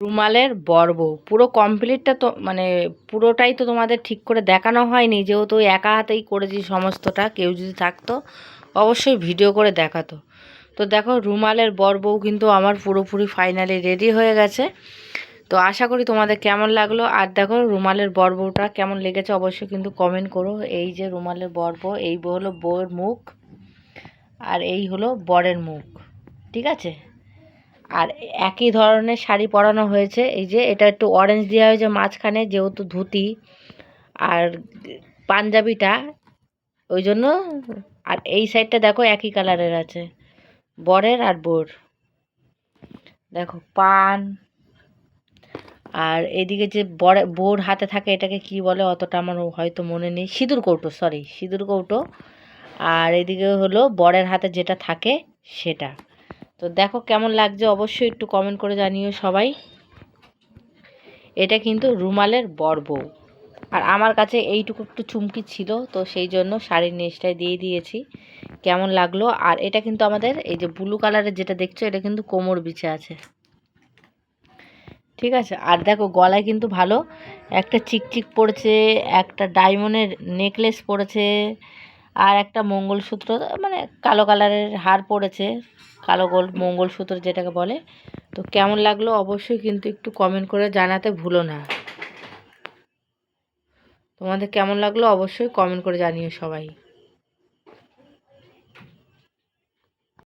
রুমালের বর্ব পুরো কমপ্লিটটা তো মানে পুরোটাই তো তোমাদের ঠিক করে দেখানো হয়নি, যেহেতু একা হাতেই করেছি সমস্তটা। কেউ যদি থাকতো অবশ্যই ভিডিও করে দেখাতো। তো দেখো রুমালের বর্বও কিন্তু আমার পুরোপুরি ফাইনালি রেডি হয়ে গেছে। তো আশা করি তোমাদের কেমন লাগলো। আর দেখো রুমালের বর্বটা কেমন লেগেছে অবশ্যই কিন্তু কমেন্ট করো। এই যে রুমালের বর্ব, এই হলো বউয়ের মুখ আর এই হলো বরের মুখ, ঠিক আছে। আর একই ধরনের শাড়ি পরানো হয়েছে। এই যে এটা একটু অরেঞ্জ দেওয়া হয়েছে মাঝখানে, যেহেতু ধুতি আর পাঞ্জাবিটা ওই জন্য। আর এই সাইডটা দেখো একই কালারের আছে বরের আর বউর। দেখো পান, আর এদিকে যে বউর হাতে থাকে এটাকে কি বলে অতটা আমার হয়তো মনে নেই, সিঁদুর কৌটো, সরি সিঁদুর কৌটো। আর এদিকে হলো বরের হাতে যেটা থাকে সেটা। তো দেখো কেমন লাগছে অবশ্যই একটু কমেন্ট করে জানিও সবাই। এটা কিন্তু রুমালের বর্বউ। আর আমার কাছে এইটুকু একটু চুমকি ছিল, তো সেই জন্য শাড়ির নেচটাই দিয়ে দিয়েছি। কেমন লাগলো। আর এটা কিন্তু আমাদের এই যে ব্লু কালারের যেটা দেখছো এটা কিন্তু কোমর বিছে আছে, ঠিক আছে। আর দেখো গলায় কিন্তু ভালো একটা চিকচিক পড়েছে, একটা ডায়মন্ডের নেকলেস পড়েছে, আর একটা মঙ্গলসূত্র মানে কালো কালারের হার পড়েছে, কালো গোল্ড মঙ্গলসূত্র যেটাকে বলে। তো কেমন লাগলো অবশ্যই কিন্তু একটু কমেন্ট করে জানাতে ভুলো না। তোমাদের কেমন লাগলো অবশ্যই কমেন্ট করে জানিও সবাই।